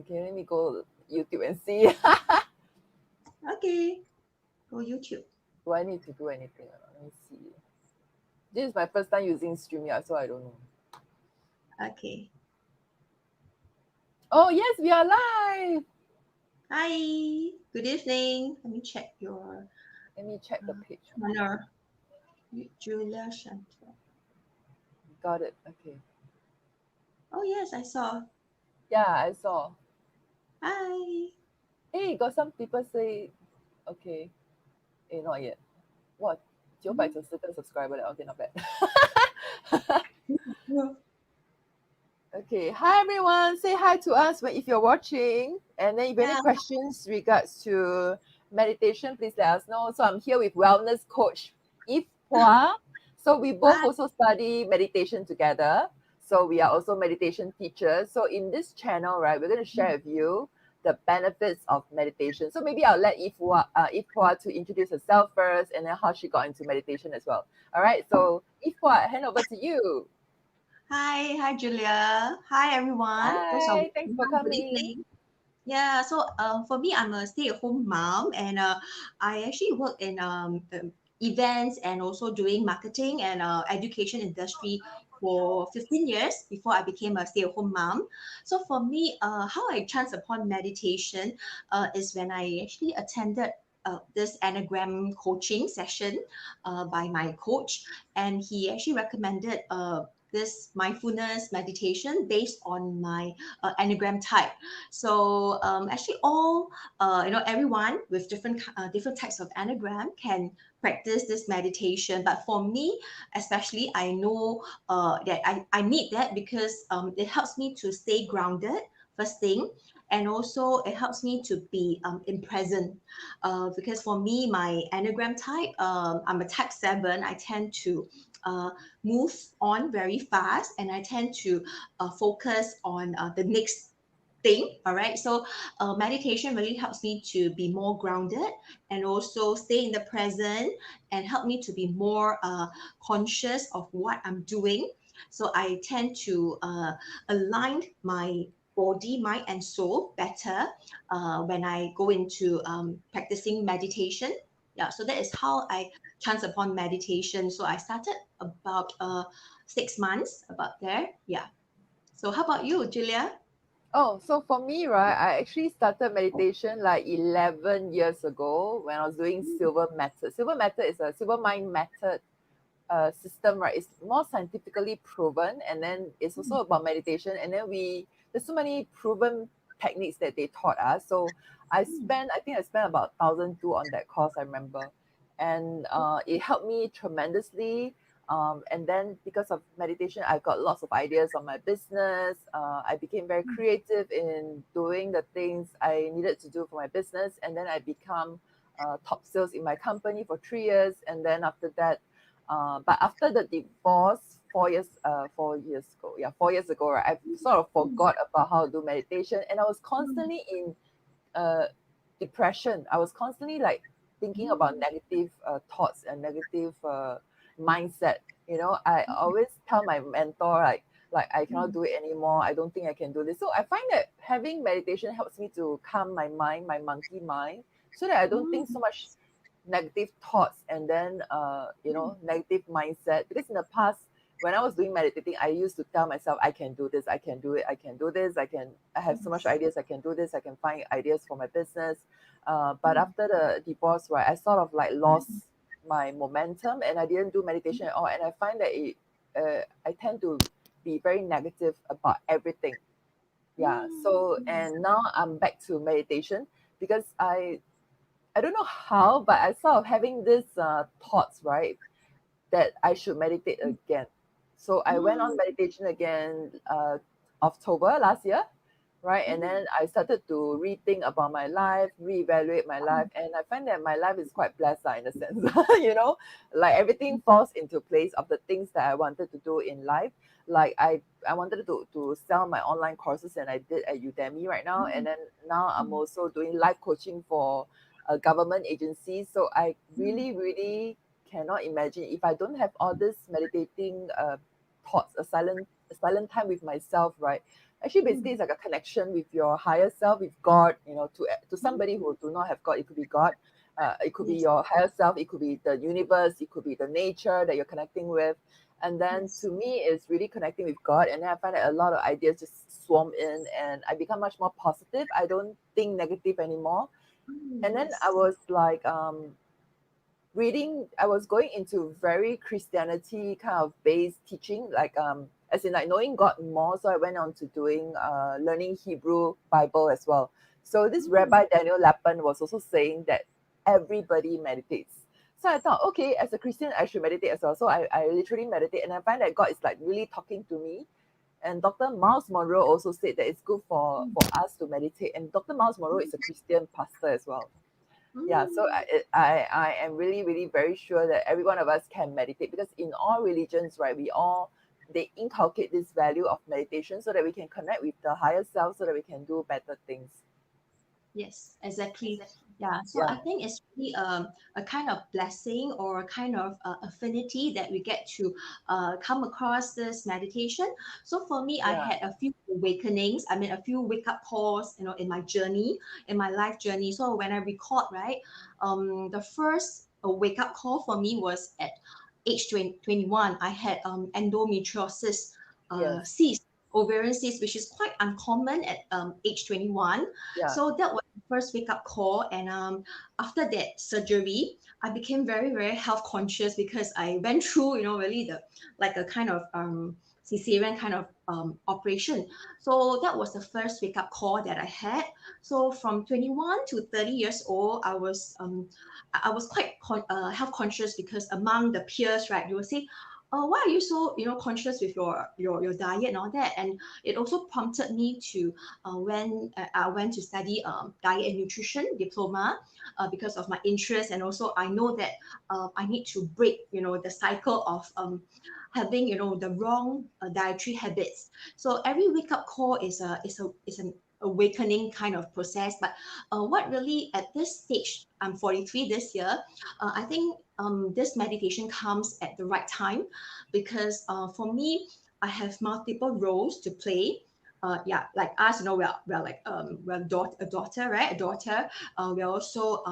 Okay, let me go YouTube and see. Okay, go YouTube. Do I need to do anything? Let me see. This is my first time using StreamYard, so I don't know. Okay. Oh yes, we are live. Hi. Good evening. Let me check your Let me check the page. corner. Julia Chantal. Got it. Okay. Oh yes, I saw. Yeah, I saw. Hi. Hey, got some people say, okay, not yet. What? 990个 subscriber 了 okay, not bad. Yeah. Okay, hi everyone. Say hi to us if you're watching. And then if you have any questions regards to meditation, please let us know. So I'm here with wellness coach Eve Hua. So we both Hi. also study meditation together. So we are also meditation teachers. So in this channel, right, we're going to share with you the benefits of meditation. So maybe I'll let Eve Hua to introduce herself first and then how she got into meditation as well. All right, so Eve Hua, hand over to you. Hi, Julia. Hi, everyone. Those are Hi, thanks for good coming. evening. Yeah, so for me, I'm a stay-at-home mom, and I actually work in events and also doing marketing and education industry for 15 years before I became a stay-at-home mom. So for me, how I chanced upon meditation is when I actually attended this anagram coaching session by my coach, and he actually recommended this mindfulness meditation based on my anagram type. So actually, all everyone with different types of anagram can practice this meditation. But for me, especially, I know that I need that because it helps me to stay grounded. First thing, and also it helps me to be in present. Because for me, my anagram type, I'm a type 7. I tend to move on very fast, and I tend to focus on the next thing. All right, so meditation really helps me to be more grounded and also stay in the present and help me to be more conscious of what I'm doing. So I tend to align my body, mind, and soul better when I go into practicing meditation. Yeah, so that is how I chance upon meditation. So I started about 6 months about there. Yeah. So how about you, Julia? Oh, so for me, right, I actually started meditation like 11 years ago when I was doing silver method. Silver method is a silver mind method system, right? It's more scientifically proven, and then it's also about meditation. And then there's so many proven techniques that they taught us. So I think I spent about 1,002 on that course, I remember. And it helped me tremendously. And then because of meditation, I got lots of ideas on my business. I became very creative in doing the things I needed to do for my business. And then I become top sales in my company for 3 years. And then after that, but after the divorce, 4 years ago, yeah, 4 years ago, right, I sort of forgot about how to do meditation, and I was constantly in uh, depression. I was constantly like thinking about negative thoughts and negative mindset. You know, I always tell my mentor like I cannot do it anymore. I don't think I can do this. So I find that having meditation helps me to calm my mind, my monkey mind, so that I don't think so much negative thoughts and then negative mindset. Because in the past when I was doing meditating, I used to tell myself I can do this, I can do it, I can do this, I have so much ideas, I can do this, I can find ideas for my business. But after the divorce, right, I sort of like lost my momentum and I didn't do meditation at all, and I find that I tend to be very negative about everything. Yeah, so and now I'm back to meditation because I don't know how, but I sort of having this thoughts, right, that I should meditate again. So I went on meditation again October last year, right? And then I started to rethink about my life, reevaluate my life, and I find that my life is quite blessed in a sense. you know, like everything falls into place of the things that I wanted to do in life. Like I wanted to sell my online courses, and I did at Udemy right now. And then now I'm also doing life coaching for a government agency. So I really, really cannot imagine if I don't have all this meditating thoughts, a silent time with myself, right? Actually, Mm. basically, it's like a connection with your higher self, with God. To somebody who do not have God, it could be God. It could be Yes, your higher self. It could be the universe. It could be the nature that you're connecting with. And then yes. to me, it's really connecting with God. And then I find that a lot of ideas just swarm in, and I become much more positive. I don't think negative anymore. And then I Yes. was like, I was going into very Christianity kind of based teaching, like as in like knowing God more. So I went on to doing learning Hebrew Bible as well. So this Mm. Rabbi Daniel Lapin was also saying that everybody meditates. So I thought, okay, as a Christian, I should meditate as well. So I literally meditate, and I find that God is like really talking to me. And Dr. Miles Monroe also said that it's good for us to meditate. And Dr. Miles Monroe is a Christian pastor as well. Yeah, so Mm. I am really, really very sure that every one of us can meditate, because in all religions, right, they inculcate this value of meditation so that we can connect with the higher self, so that we can do better things. Yes, exactly. Yeah, so Yeah, I think it's really a kind of blessing or a kind of affinity that we get to come across this meditation. So for me, I yeah, had a few awakenings. I mean, a few wake up calls, in my journey, in my life journey. So when I record, right, the first wake up call for me was at age 21. I had endometriosis, yes, cyst, ovarian cyst, which is quite uncommon at age 21. yeah, So that was the first wake up call. And after that surgery, I became very, very health conscious because I went through, really the like a kind of cesarean kind of operation. So that was the first wake up call that I had. So from 21 to 30 years old, I was quite health conscious because among the peers, right, they will say, why are you so conscious with your diet and all that? And it also prompted me to when I went to study diet and nutrition diploma because of my interest, and also I know that I need to break the cycle of having the wrong dietary habits. So every wake up call is an awakening kind of process. But what really at this stage, I'm 43 this year, I think this meditation comes at the right time because for me, I have multiple roles to play. Yeah, like us, we're like a daughter, right? A daughter. We're also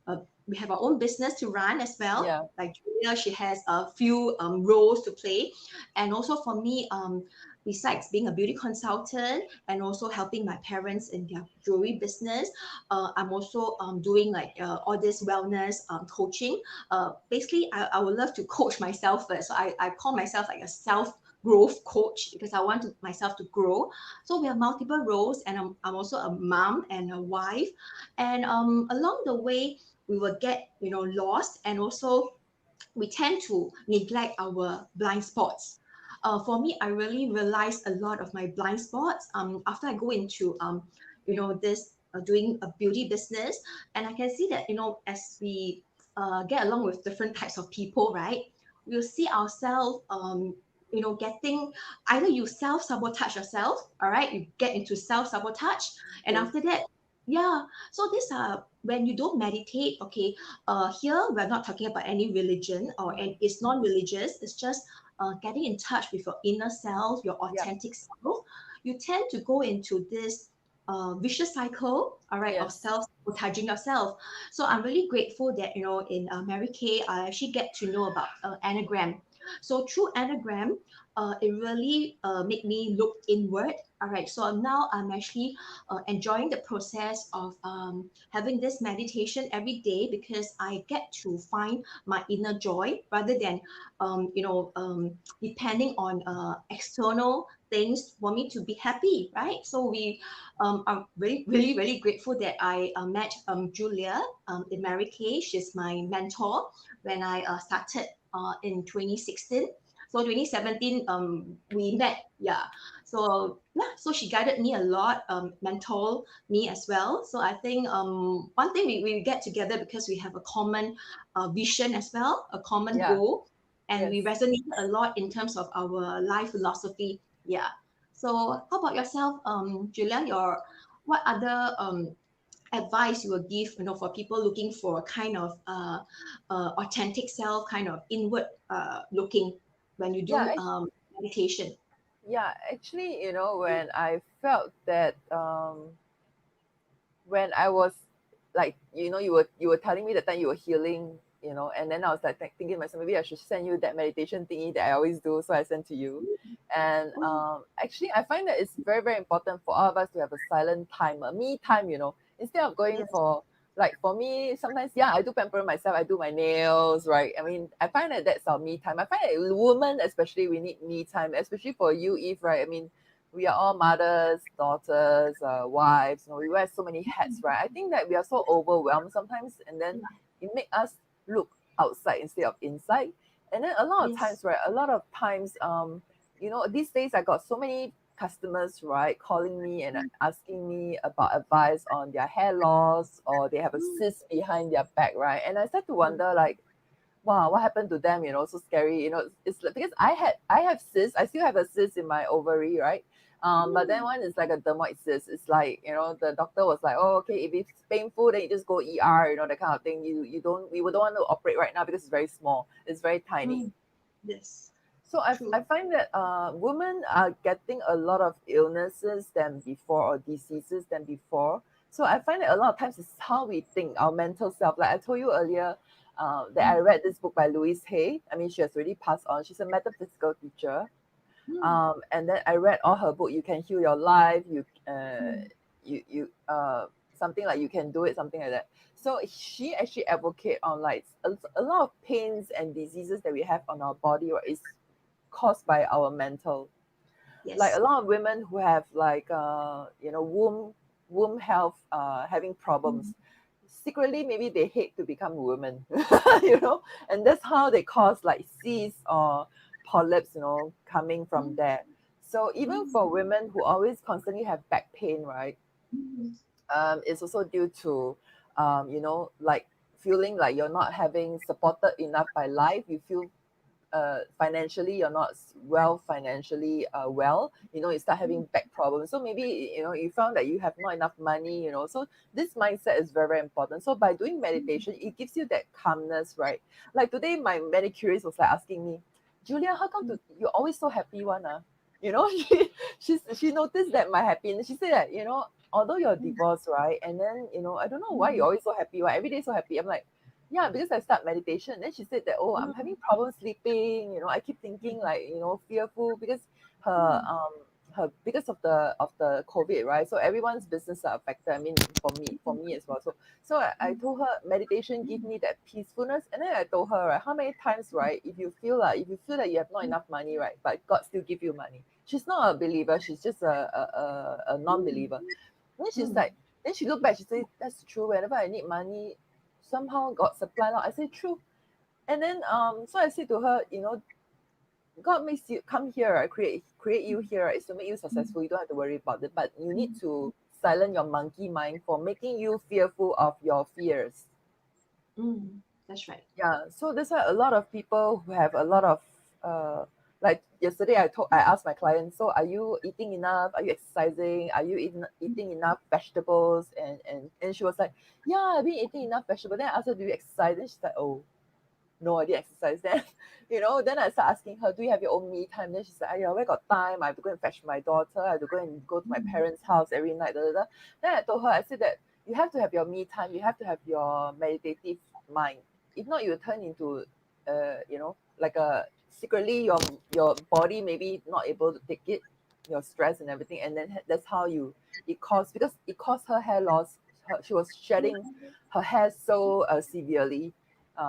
uh, we have our own business to run as well. yeah, Like Julia, she has a few roles to play, and also for me, besides being a beauty consultant and also helping my parents in their jewelry business, I'm also doing like all this wellness coaching. Basically, I would love to coach myself first. So I call myself like a self growth coach because I want myself to grow. So we have multiple roles, and I'm also a mom and a wife. And along the way, we will get lost, and also we tend to neglect our blind spots. For me, I really realized a lot of my blind spots after I go into this doing a beauty business, and I can see that as we get along with different types of people, right? We'll see ourselves getting either you self sabotage yourself, all right, you get into self sabotage, and true. after that, yeah. So these are when you don't meditate. Okay, here we're not talking about any religion or and it's non-religious. It's just getting in touch with your inner self, your Yeah, authentic self. You tend to go into this vicious cycle, all right, of yes, self-sabotaging yourself. So I'm really grateful that in Mary Kay, I actually get to know about anagram. So through anagram, it really made me look inward. All right, so now I'm actually enjoying the process of having this meditation every day because I get to find my inner joy rather than depending on external things for me to be happy, right? So I'm really, really, really grateful that I met Julia in Mary Kay. She's my mentor when I started in 2016. So 2017, we met, yeah. So yeah, so she guided me a lot, mentored me as well. So I think one thing we get together because we have a common vision as well, a common yeah, goal, and yes. we resonated a lot in terms of our life philosophy. Yeah. So how about yourself, Julia? What other advice you will give, for people looking for a kind of authentic self, kind of inward looking when you Yeah, do meditation? Yeah, actually, when I felt that when I was like, you were telling me that time you were healing, and then I was like thinking to myself, maybe I should send you that meditation thingy that I always do, so I sent to you. And Oh, actually, I find that it's very, very important for all of us to have a silent time, a me time, instead of going yes. for, like, for me, sometimes, yeah, I do pamper myself, I do my nails, right? I mean, I find that that's our me time. I find that women, especially, we need me time, especially for you, Eve, right? I mean, we are all mothers, daughters, wives. We wear so many hats, right? I think that we are so overwhelmed sometimes, and then it make us look outside instead of inside. And then a lot of Yes. times, right? A lot of times, these days I got so many customers, right, calling me and asking me about advice on their hair loss, or they have a Mm, cyst behind their back, right? And I start to mm, wonder, like, wow, what happened to them? So scary. It's like, because I have cysts. I still have a cyst in my ovary, right? But then mm, one is like a dermoid cyst. It's like, the doctor was like, oh, okay, if it's painful, then you just go ER, that kind of thing. We would don't want to operate right now because it's very small. It's very tiny. mm. Yes. So I True. find that women are getting a lot of illnesses than before, or diseases than before. So I find that a lot of times it's how we think, our mental self. Like I told you earlier, that I Mm, read this book by Louise Hay. I mean, she has already passed on. She's a metaphysical teacher. mm, And then I read all her book. You Can Heal Your Life. mm. Something like You Can Do It. Something like that. So she actually advocate on, like, a lot of pains and diseases that we have on our body, or is caused by our mental. Like a Yes. lot of women who have, like, womb health, having Mm, problems, secretly maybe they hate to become women. And that's how they cause, like, cysts or polyps, coming from mm, there. So even mm, for women who always constantly have back pain, right, mm, it's also due to, like, feeling like you're not having supported enough by life. You feel, financially you're not financially, well, you start mm, having back problems. So maybe, you found that you have not enough money, so this mindset is very, very important. So by doing mm, meditation, it gives you that calmness, right? Like today my manicurist was like asking me, Julia, how come mm, you're always so happy one, she noticed that my happiness. She said that, although you're mm, divorced, right, and then, I don't know why you're mm, always so happy, why every day so happy. I'm like, yeah, because I start meditation. Then she said that, oh, I'm having problems sleeping. I keep thinking, like, fearful, because her mm, because of the COVID, right? So everyone's business are affected. I mean, for me as well. So I mm, told her meditation give me that peacefulness. And then I told her, right, how many times, right, if you feel that you have not mm, enough money, right, but God still give you money. She's not a believer, she's just a mm, non-believer. Then she's mm, like, then she looked back, she said, that's true. Whenever I need money, somehow God supply. Lor. I say true. And then so I said to her, God makes you come here, right? Create you here, right? Is to make you mm, successful. You don't have to worry about it. But you need mm, to silence your monkey mind for making you fearful of your fears. mm. That's right. Yeah. So that's why a lot of people who have a lot of, like yesterday I asked my clients, so are you eating enough? Are you exercising? Are you eating enough vegetables? And she was like, yeah, I've been eating enough vegetables. Then I asked her, do you exercise? Then she's like, oh, no, I didn't exercise. Then, then I start asking her, do you have your own me time? Then she's like, yeah, where got time? I have to go and fetch my daughter. I have to go to my Mm, parents' house every night. Da, da, da. Then I told her, I said that you have to have your me time. You have to have your meditative mind. If not, you will turn into, like a secretly your body maybe not able to take it, your stress and everything. And then that's how because it caused her hair loss. She was shedding her hair so severely.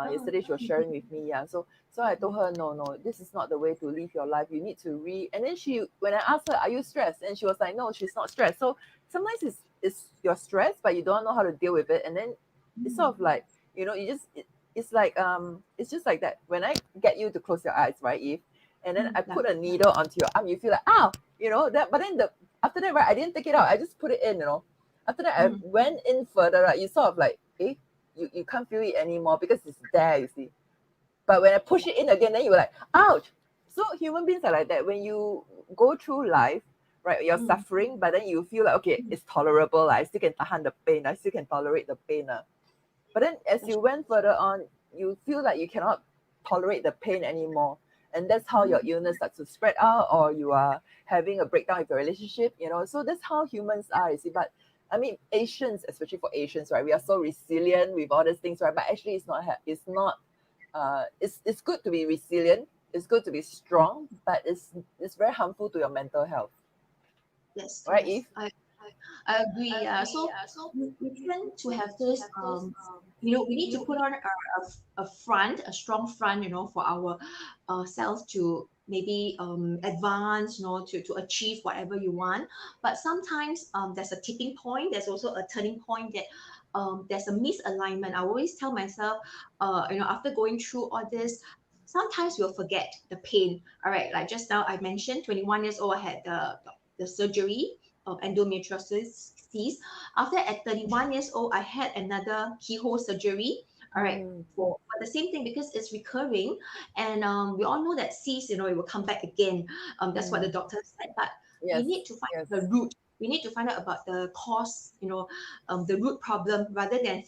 oh, Yesterday she was sharing with me. Yeah, so I told her, no, no, this is not the way to live your life. You need to and then when I asked her, are you stressed? And she was like, no, she's not stressed. So sometimes it's you're stressed, but you don't know how to deal with it. And then it's mm, sort of like, it's like, it's just like that. When I get you to close your eyes, right, Eve, and then mm, I yeah. put a needle onto your arm, you feel like, ow, that. But then after that, right, I didn't take it out. I just put it in. After that, I Mm, went in further. Right, you sort of like, you can't feel it anymore because it's there. You see. But when I push it in again, then you were like, ouch. So human beings are like that. When you go through life, right, you're mm, suffering, but then you feel like, okay, mm. it's tolerable. I still can tahan the pain. I still can tolerate the pain. But then as That's you went further on, you feel like you cannot tolerate the pain anymore. and that's how your illness starts to spread out, or you are having a breakdown with your relationship, you know. So that's how humans are, you see. But I mean, Asians, especially for Asians, right, we are so resilient with all these things, right? But actually it's not it's good to be resilient, it's good to be strong, but it's very harmful to your mental health, Yes, right, yes. Eve? I agree. Yeah. So we tend to have this, we need to put on a front, a strong front, for our self to maybe advance, to achieve whatever you want. But sometimes there's a tipping point. There's also a turning point that there's a misalignment. I always tell myself, after going through all this, sometimes we'll forget the pain. All right, like just now I mentioned, 21 years old, I had the surgery of endometriosis. After at 31 years old, I had another keyhole surgery. All right, Mm, for the same thing because it's recurring, and we all know that cyst, it will come back again. That's what the mm, doctor said. But we yes, need to find yes. the root. We need to find out about the cause, the root problem rather than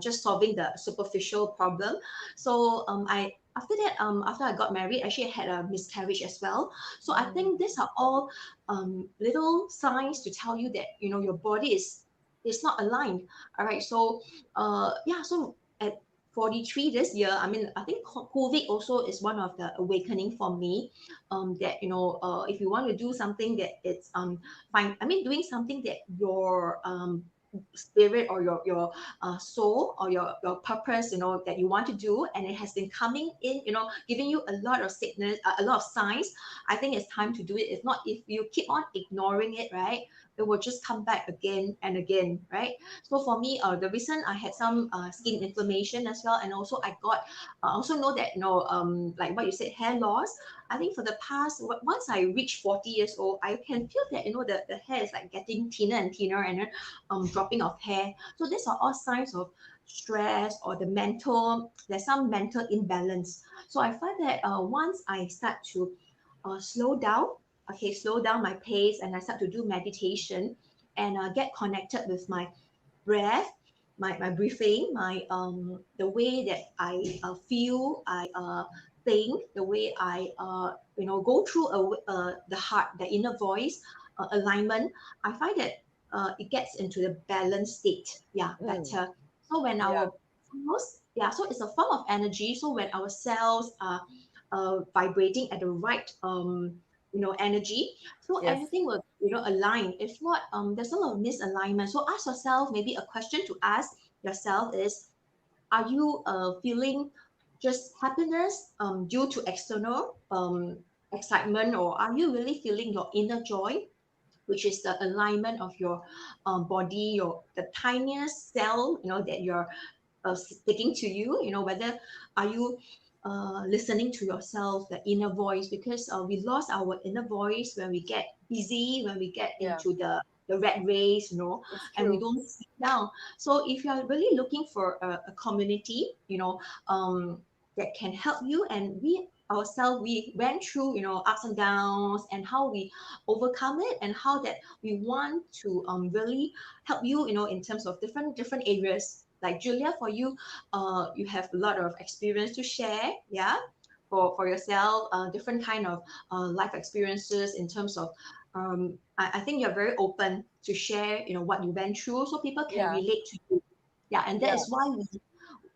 just solving the superficial problem. So I after that, after I got married, actually I had a miscarriage as well. So I Mm, think these are all little signs to tell you that your body is not aligned. All right, so yeah, so at 43 this year, I mean, I think COVID also is one of the awakening for me. That if you want to do something that it's fine, I mean, doing something that your spirit or your soul or your purpose, that you want to do, and it has been coming in, giving you a lot of sickness, a lot of signs. I think it's time to do it. If not, if you keep on ignoring it, right, it will just come back again and again, right? So for me, the reason I had some skin inflammation as well, and also I also know that like what you said, hair loss. I think for the past, once I reach 40 years old, I can feel that the hair is like getting thinner and thinner, and then dropping of hair. So these are all signs of stress or there's some mental imbalance. So I find that once I start to slow down my pace, and I start to do meditation, and get connected with my breath, my breathing, my the way that I feel, I think, the way I go through the heart, the inner voice alignment. I find that it gets into the balanced state, yeah, mm, better. So when yeah, our cells, yeah, so it's a form of energy. So when our cells are vibrating at the right energy, so yes, everything will align. If not, there's a lot of misalignment. So ask yourself, maybe a question to ask yourself is, are you feeling just happiness due to external excitement, or are you really feeling your inner joy, which is the alignment of your body, your the tiniest cell that you're speaking to you, whether are you listening to yourself, the inner voice, because we lost our inner voice when we get busy, when we get yeah, into the rat race, it's and we true. don't sit down. So if you're really looking for a community, that can help you, and we ourselves, we went through ups and downs, and how we overcome it, and how that we want to really help you, in terms of different areas. Like Julia, for you, you have a lot of experience to share, yeah, for yourself, different kind of life experiences in terms of. I think you're very open to share, what you went through, so people can Yeah, relate to you. Yeah, and that yeah, is why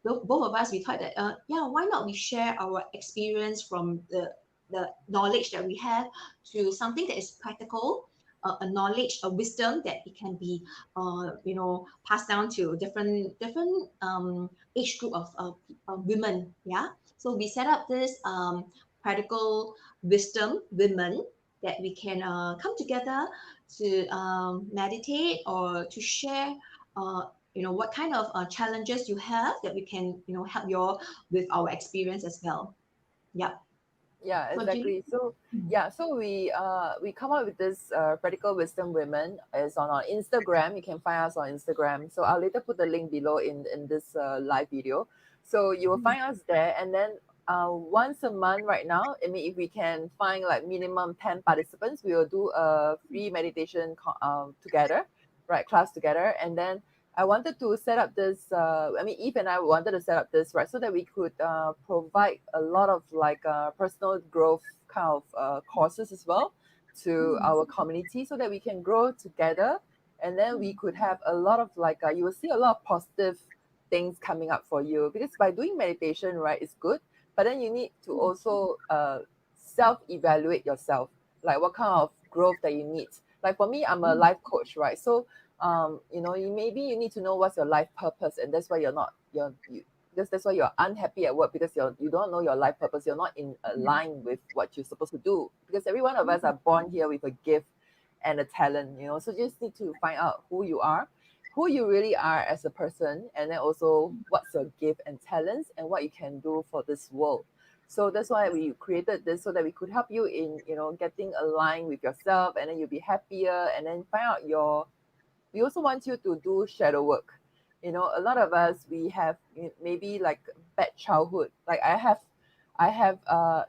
both of us, we thought that yeah, why not we share our experience from the knowledge that we have to something that is practical, a knowledge, a wisdom that it can be passed down to different age group of women. Yeah, so we set up this practical wisdom women that we can come together to meditate or to share what kind of challenges you have, that we can help you all with our experience as well. Yep. yeah, So Julie. exactly. So yeah, so we come up with this practical wisdom women is on our Instagram. You can find us on Instagram. So I'll later put the link below in this live video. So you will find us there, and then once a month right now, I mean, if we can find like minimum 10 participants, we will do a free meditation together, right, class together. And then I wanted to set up this. I mean, Eve and I wanted to set up this, right, so that we could provide a lot of like personal growth kind of courses as well to Mm, our community, so that we can grow together, and then we mm, could have a lot of like you will see a lot of positive things coming up for you, because by doing meditation, right, is good, but then you need to mm, also self-evaluate yourself, like what kind of growth that you need. Like for me, I'm a mm, life coach, right? So you know, you maybe you need to know what's your life purpose, and that's why you're not because that's why you're unhappy at work, because you don't know your life purpose. You're not in line with what you're supposed to do, because every one of us are mm, born here with a gift and a talent, you know. So you just need to find out who you are, who you really are as a person, and then also what's your gift and talents and what you can do for this world. So that's why we created this, so that we could help you in, you know, getting aligned with yourself, and then you'll be happier, and then find out your we also want you to do shadow work. You know, a lot of us, we have maybe like bad childhood. Like I have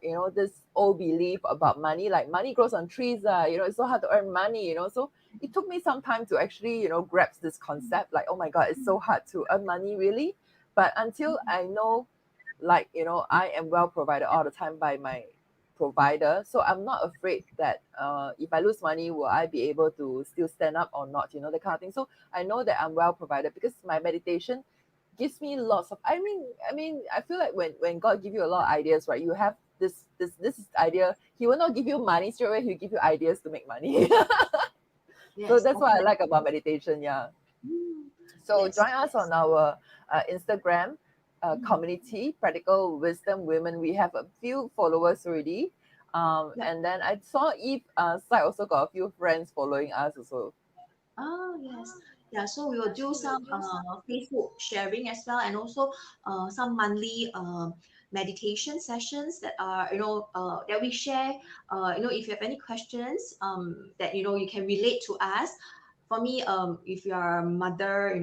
you know, this old belief about money, like money grows on trees, you know, it's so hard to earn money, you know. So it took me some time to actually, you know, grasp this concept, like, oh my god, it's so hard to earn money, really. But until I know, like, you know, I am well provided all the time by my provider, so I'm not afraid that if I lose money, will I be able to still stand up or not, you know, that kind of thing. So I know that I'm well provided, because my meditation gives me lots of, I mean, I feel like when God give you a lot of ideas, right, you have this idea, he will not give you money straight away, he'll give you ideas to make money. So yes, that's what I definitely. like about meditation, yeah. Mm, So yes. join us on our Instagram Mm, community, Practical Wisdom Women. We have a few followers already. yeah. And then I saw Eve side also got a few friends following us also. Oh, yes. Yeah, so we will do some Facebook sharing as well, and also some monthly meditation sessions that are, that we share. If you have any questions that, you can relate to us. For me, if you are a mother,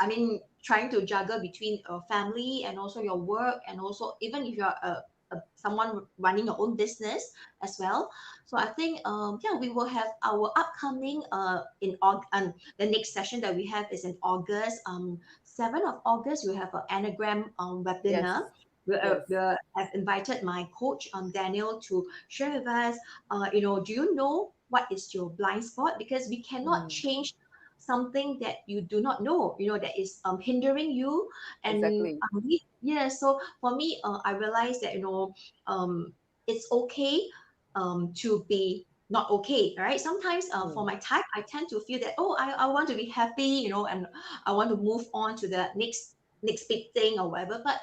I mean, trying to juggle between family and also your work, and also even if you're someone running your own business as well. So I think, yeah, we will have our upcoming the next session that we have is in August. 7th of August, we have an anagram Yes, webinar. yes. I've invited my coach, Daniel, to share with us. Do you know what is your blind spot? Because we cannot Mm, change something that you do not know. That is hindering you. And exactly. yeah, so for me, I realized that it's okay to be not okay, right? Sometimes for Mm, my type, I tend to feel that, oh, I want to be happy, and I want to move on to the next big thing or whatever. But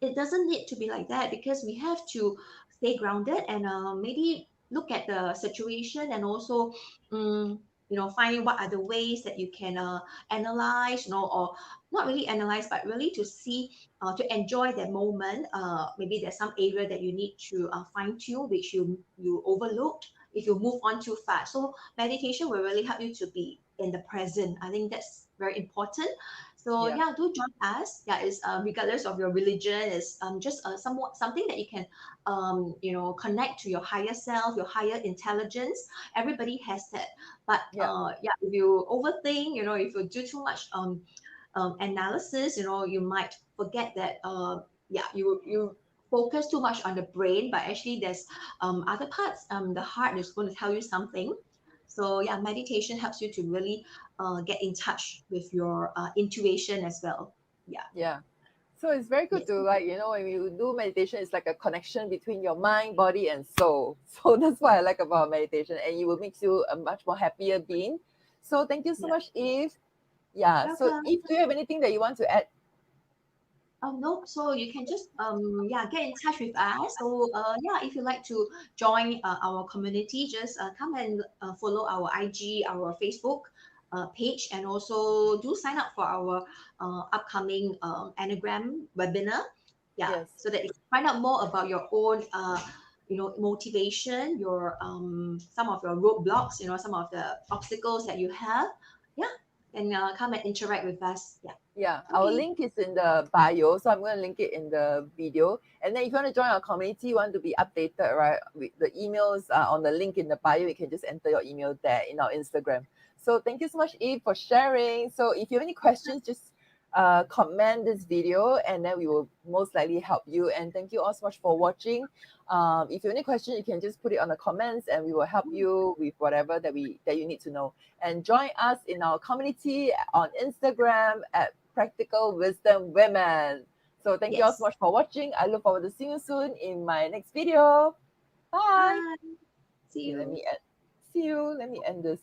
it doesn't need to be like that, because we have to stay grounded and maybe look at the situation, and also finding what are the ways that you can analyze, or not really analyze, but really to see, to enjoy that moment. Maybe there's some area that you need to fine tune, which you overlooked if you move on too fast. So meditation will really help you to be in the present. I think that's very important. So yeah, yeah, do join us. Yeah, it's regardless of your religion, it's just somewhat something that you can connect to your higher self, your higher intelligence. Everybody has that, but yeah, yeah, if you overthink, if you do too much analysis, you might forget that yeah, you focus too much on the brain, but actually there's other parts. The heart is going to tell you something. So yeah, meditation helps you to really get in touch with your intuition as well. Yeah. yeah. So it's very good Yes. to, like, you know, when you do meditation, it's like a connection between your mind, body, and soul. So that's what I like about meditation, and it will make you a much more happier being. So thank you so Yeah. much, Eve. Yeah. So Welcome. Eve, do you have anything that you want to add? Oh no, so you can just yeah, get in touch with us. So yeah, if you like to join our community, just come and follow our IG, our Facebook page, and also do sign up for our upcoming anagram webinar. Yeah, Yes. so that you can find out more about your own motivation, your some of your roadblocks, some of the obstacles that you have. Yeah, and come and interact with us. Yeah. Yeah, our Okay. link is in the bio, so I'm going to link it in the video. And then if you want to join our community, you want to be updated, right? With the emails on the link in the bio, you can just enter your email there in our Instagram. So thank you so much, Eve, for sharing. So if you have any questions, just comment this video and then we will most likely help you. And thank you all so much for watching. If you have any question, you can just put it on the comments and we will help you with whatever that you need to know. And join us in our community on Instagram at Practical Wisdom Women. So thank you all so Yes. much for watching. I look forward to seeing you soon in my next video. Bye. Bye. See Okay, let you. me end. See you. Let me end this.